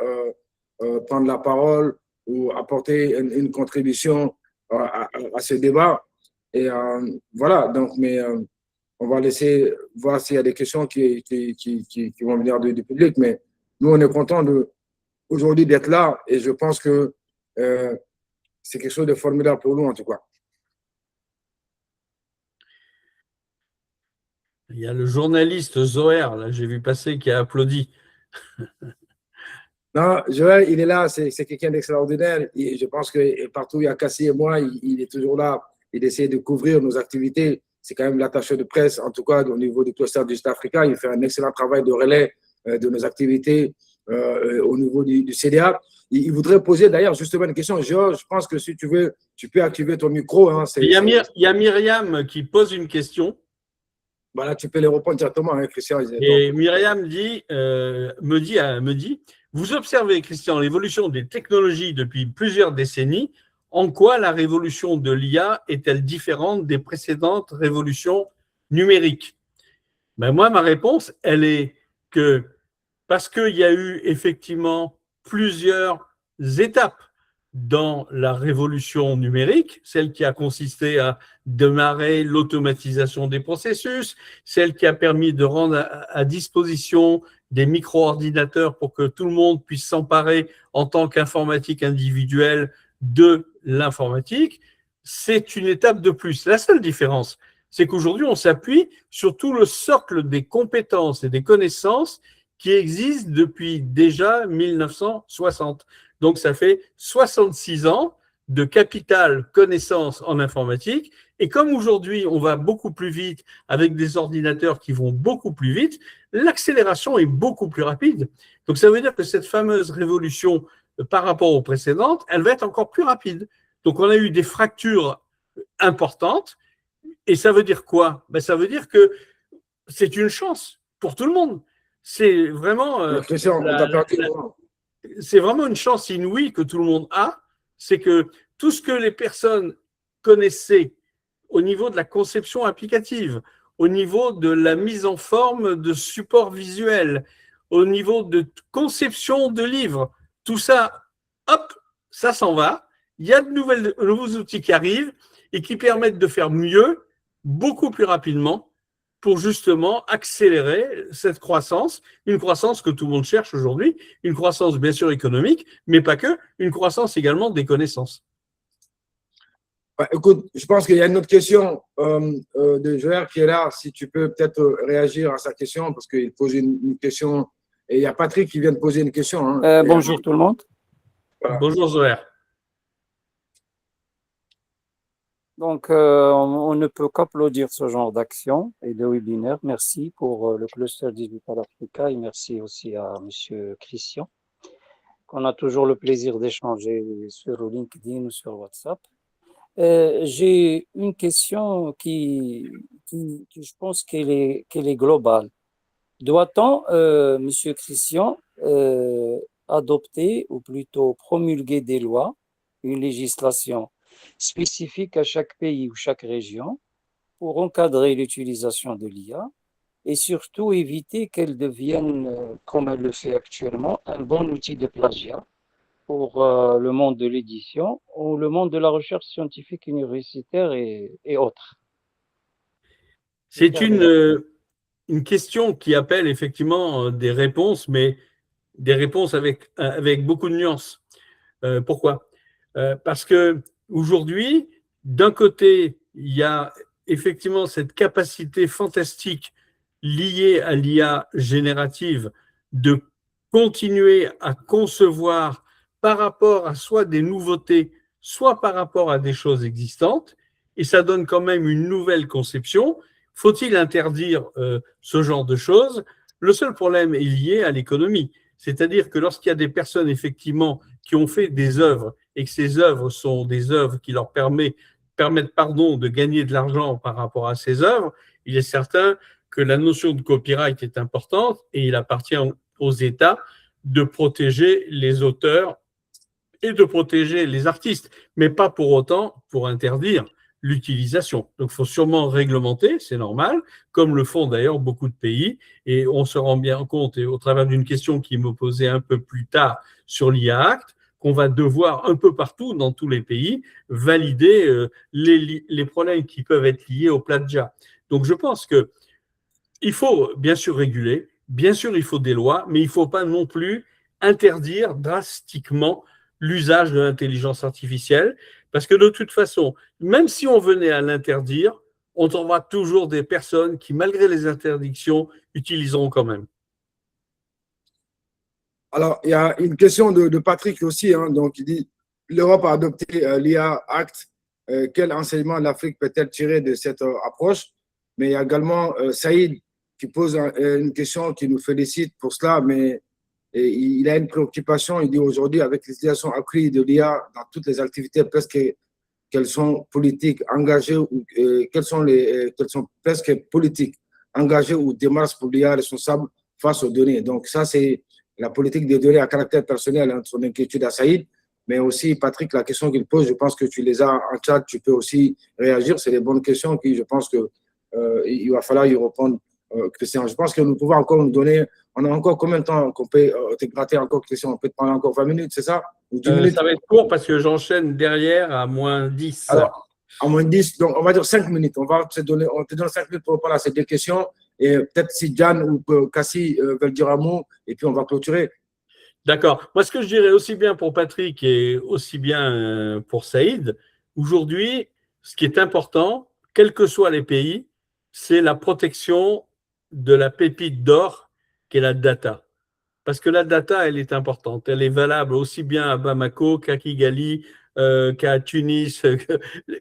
Speaker 1: prendre la parole ou apporter une contribution à ce débat? Et voilà, donc, mais on va laisser voir s'il y a des questions qui vont venir du public. Mais nous, on est content aujourd'hui d'être là et je pense que c'est quelque chose de formidable pour nous, en tout cas.
Speaker 2: Il y a le journaliste Zoher, là, j'ai vu passer, qui a applaudi.
Speaker 1: Non, Joël, il est là, c'est quelqu'un d'extraordinaire. Et je pense que partout où il y a Cassie et moi, il est toujours là. Il essaie de couvrir nos activités. C'est quand même l'attaché de presse, en tout cas au niveau du cluster du Sud-Africa. Il fait un excellent travail de relais de nos activités au niveau du CDA. Il voudrait poser d'ailleurs justement une question. Georges, je pense que si tu veux, tu peux activer ton micro. Hein,
Speaker 2: il y a Myriam qui pose une question.
Speaker 1: Voilà, tu peux les répondre directement, hein, Christian.
Speaker 2: Et Myriam me dit, vous observez, Christian, l'évolution des technologies depuis plusieurs décennies. En quoi la révolution de l'IA est-elle différente des précédentes révolutions numériques? Ben moi, ma réponse, elle est que parce qu'il y a eu effectivement plusieurs étapes dans la révolution numérique, celle qui a consisté à démarrer l'automatisation des processus, celle qui a permis de rendre à disposition des micro-ordinateurs pour que tout le monde puisse s'emparer en tant qu'informatique individuelle de l'informatique, c'est une étape de plus. La seule différence, c'est qu'aujourd'hui, on s'appuie sur tout le socle des compétences et des connaissances qui existe depuis déjà 1960. Donc, ça fait 66 ans de capital connaissance en informatique. Et comme aujourd'hui, on va beaucoup plus vite avec des ordinateurs qui vont beaucoup plus vite, l'accélération est beaucoup plus rapide. Donc, ça veut dire que cette fameuse révolution par rapport aux précédentes, elle va être encore plus rapide. Donc, on a eu des fractures importantes. Et ça veut dire quoi? Ben, ça veut dire que c'est une chance pour tout le monde. C'est vraiment, c'est vraiment une chance inouïe que tout le monde a. C'est que tout ce que les personnes connaissaient au niveau de la conception applicative, au niveau de la mise en forme de supports visuels, au niveau de conception de livres, tout ça, hop, ça s'en va. Il y a de nouveaux outils qui arrivent et qui permettent de faire mieux, beaucoup plus rapidement, pour justement accélérer cette croissance, une croissance que tout le monde cherche aujourd'hui, une croissance bien sûr économique, mais pas que, une croissance également des connaissances.
Speaker 1: Ouais, écoute, je pense qu'il y a une autre question de Joël qui est là. Si tu peux peut-être réagir à sa question, parce qu'il pose une question. Et il y a Patrick qui vient de poser une question. Hein.
Speaker 3: Bonjour tout le monde.
Speaker 2: Voilà. Bonjour Zoher.
Speaker 3: Donc, on ne peut qu'applaudir ce genre d'action et de webinaire. Merci pour le cluster Digital Africa et merci aussi à M. Christian, qu'on a toujours le plaisir d'échanger sur LinkedIn ou sur WhatsApp. J'ai une question qui je pense qu'elle est globale. Doit-on, Monsieur Christian, adopter ou plutôt promulguer des lois, une législation spécifique à chaque pays ou chaque région pour encadrer l'utilisation de l'IA et surtout éviter qu'elle devienne, comme elle le fait actuellement, un bon outil de plagiat pour le monde de l'édition ou le monde de la recherche scientifique universitaire et autres.
Speaker 2: C'est une question qui appelle effectivement des réponses, mais des réponses avec beaucoup de nuances. Pourquoi? Parce que aujourd'hui, d'un côté, il y a effectivement cette capacité fantastique liée à l'IA générative de continuer à concevoir par rapport à soit des nouveautés, soit par rapport à des choses existantes, et ça donne quand même une nouvelle conception. Faut-il interdire ce genre de choses? Le seul problème est lié à l'économie. C'est-à-dire que lorsqu'il y a des personnes, effectivement, qui ont fait des œuvres et que ces œuvres sont des œuvres qui leur permettent de gagner de l'argent par rapport à ces œuvres, il est certain que la notion de copyright est importante et il appartient aux États de protéger les auteurs et de protéger les artistes, mais pas pour autant pour interdire l'utilisation. Donc, il faut sûrement réglementer, c'est normal, comme le font d'ailleurs beaucoup de pays, et on se rend bien compte, et au travers d'une question qui me posait un peu plus tard sur l'IA Act, qu'on va devoir un peu partout, dans tous les pays, valider les problèmes qui peuvent être liés au plagiat. Donc, je pense qu'il faut bien sûr réguler, bien sûr il faut des lois, mais il ne faut pas non plus interdire drastiquement l'usage de l'intelligence artificielle, parce que de toute façon, même si on venait à l'interdire, on trouvera toujours des personnes qui, malgré les interdictions, utiliseront quand même.
Speaker 1: Alors, il y a une question de Patrick aussi, hein, donc il dit l'Europe a adopté l'IA Act. Quel enseignement l'Afrique peut-elle tirer de cette approche? Mais il y a également Saïd qui pose une question qui nous félicite pour cela, mais il a une préoccupation. Il dit aujourd'hui, avec l'utilisation accrue de l'IA dans toutes les activités, presque qu'elles sont politiques, engagées, ou qu'elles sont presque politiques, engagées ou démarches pour l'IA responsable face aux données. Donc, ça, c'est la politique des données à caractère personnel, hein, son inquiétude à Saïd. Mais aussi, Patrick, la question qu'il pose, je pense que tu les as en chat, tu peux aussi réagir. C'est des bonnes questions qui, je pense qu'il va falloir y répondre, Christian. Je pense que nous pouvons encore nous donner. On a encore combien de temps qu'on peut te gratter encore, Christian? On peut te prendre encore 20 minutes, c'est ça? Ou 10 minutes?
Speaker 2: Ça va être court parce que j'enchaîne derrière à moins 10.
Speaker 1: Alors, à moins 10, donc on va dire 5 minutes. On te donne 5 minutes pour répondre à ces deux questions. Et peut-être si Diane ou Cassie veulent dire un mot, et puis on va clôturer.
Speaker 2: D'accord. Moi, ce que je dirais aussi bien pour Patrick et aussi bien pour Saïd, aujourd'hui, ce qui est important, quels que soient les pays, c'est la protection de la pépite d'or qu'est la data. Parce que la data, elle est importante. Elle est valable aussi bien à Bamako qu'à Kigali, qu'à Tunis,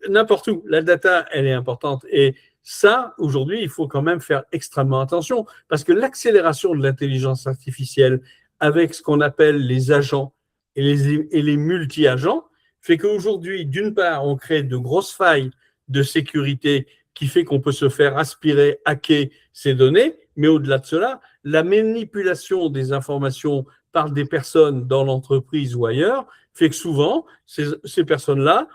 Speaker 2: n'importe où. La data, elle est importante. Et ça, aujourd'hui, il faut quand même faire extrêmement attention parce que l'accélération de l'intelligence artificielle avec ce qu'on appelle les agents et les multi-agents fait qu'aujourd'hui, d'une part, on crée de grosses failles de sécurité qui fait qu'on peut se faire aspirer, hacker ces données, mais au-delà de cela, la manipulation des informations par des personnes dans l'entreprise ou ailleurs fait que souvent, ces personnes-là,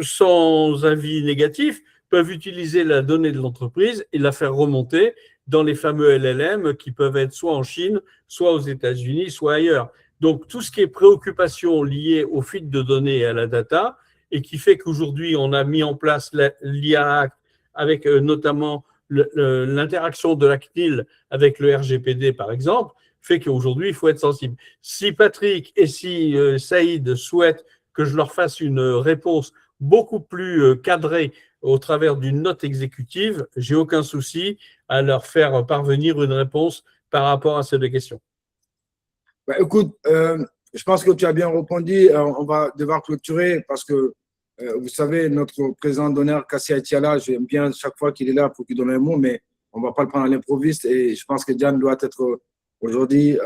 Speaker 2: sans avis négatif, peuvent utiliser la donnée de l'entreprise et la faire remonter dans les fameux LLM qui peuvent être soit en Chine, soit aux États-Unis, soit ailleurs. Donc, tout ce qui est préoccupation liée aux fuites de données et à la data, et qui fait qu'aujourd'hui, on a mis en place l'IA Act avec notamment l'interaction de la CNIL avec le RGPD, par exemple, fait qu'aujourd'hui, il faut être sensible. Si Patrick et si Saïd souhaitent que je leur fasse une réponse beaucoup plus cadrée au travers d'une note exécutive, j'ai aucun souci à leur faire parvenir une réponse par rapport à ces deux questions.
Speaker 1: Bah, écoute, je pense que tu as bien répondu. On va devoir clôturer parce que, vous savez, notre président d'honneur, Kassi Atiala, j'aime bien chaque fois qu'il est là pour qu'il donne un mot, mais on ne va pas le prendre à l'improviste. Et je pense que Diane doit être aujourd'hui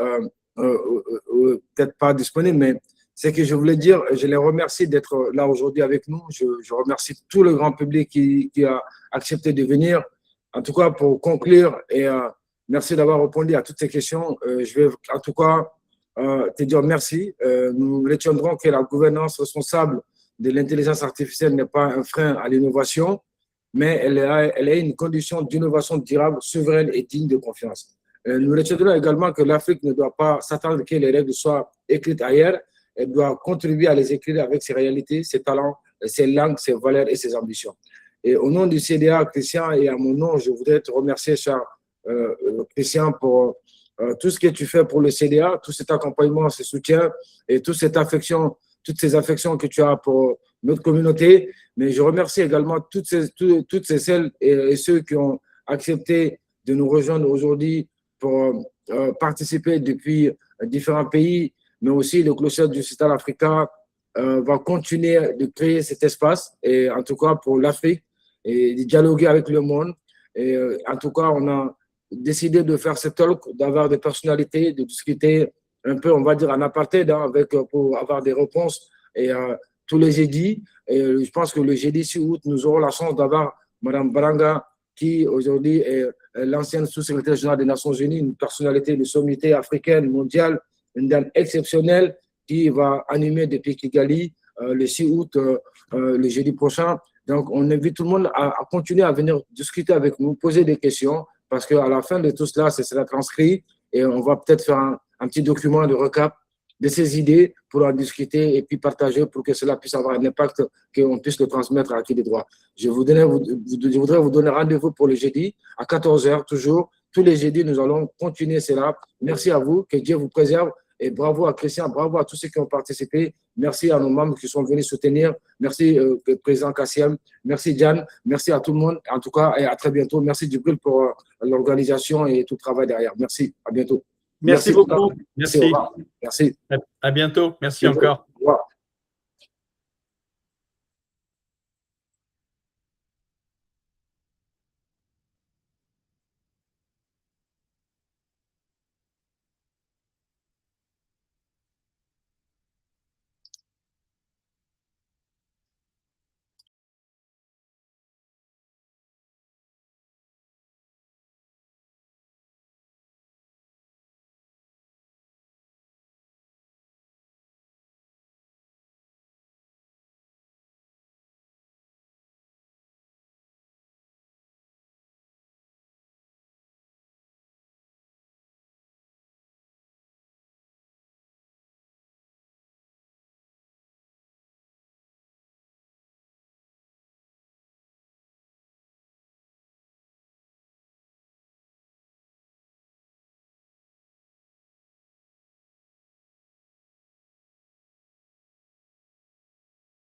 Speaker 1: peut-être pas disponible, mais c'est que je voulais dire, je les remercie d'être là aujourd'hui avec nous. Je remercie tout le grand public qui a accepté de venir. En tout cas, pour conclure, et merci d'avoir répondu à toutes ces questions. Je vais en tout cas te dire merci. Nous retiendrons que la gouvernance responsable de l'intelligence artificielle n'est pas un frein à l'innovation, mais elle est une condition d'innovation durable, souveraine et digne de confiance. Nous retiendrons également que l'Afrique ne doit pas s'attendre que les règles soient écrites ailleurs. Elle doit contribuer à les écrire avec ses réalités, ses talents, ses langues, ses valeurs et ses ambitions. Et au nom du CDA, Christian, et à mon nom, je voudrais te remercier, cher Christian, pour tout ce que tu fais pour le CDA, tout cet accompagnement, ce soutien et toute cette affection, toutes ces affections que tu as pour notre communauté. Mais je remercie également toutes ces celles et ceux qui ont accepté de nous rejoindre aujourd'hui pour participer depuis différents pays, mais aussi le Cluster Digital Africa va continuer de créer cet espace, et en tout cas pour l'Afrique, et de dialoguer avec le monde. Et en tout cas, on a décidé de faire ce talk, d'avoir des personnalités, de discuter un peu, on va dire, en apartheid, pour avoir des réponses et tous les jeudis. Et je pense que le jeudi 6 août, nous aurons la chance d'avoir Mme Baranga, qui aujourd'hui est l'ancienne sous-secrétaire générale des Nations Unies, une personnalité de sommité africaine, mondiale, une dame exceptionnelle qui va animer depuis Kigali le 6 août, le jeudi prochain. Donc, on invite tout le monde à continuer à venir discuter avec nous, poser des questions, parce qu'à la fin de tout cela, ce sera transcrit et on va peut-être faire un petit document de recap de ces idées pour en discuter et puis partager pour que cela puisse avoir un impact, qu'on puisse le transmettre à qui de droit. Je voudrais vous donner rendez-vous pour le jeudi à 14h, toujours. Tous les jeudis, nous allons continuer cela. Merci à vous, que Dieu vous préserve. Et bravo à Christian, bravo à tous ceux qui ont participé. Merci à nos membres qui sont venus soutenir. Merci, Président Kassiem. Merci, Diane. Merci à tout le monde. En tout cas, et à très bientôt. Merci, Djibril, pour l'organisation et tout le travail derrière. Merci. À bientôt.
Speaker 2: Merci beaucoup.
Speaker 1: Merci. Merci.
Speaker 2: À bientôt. Merci encore.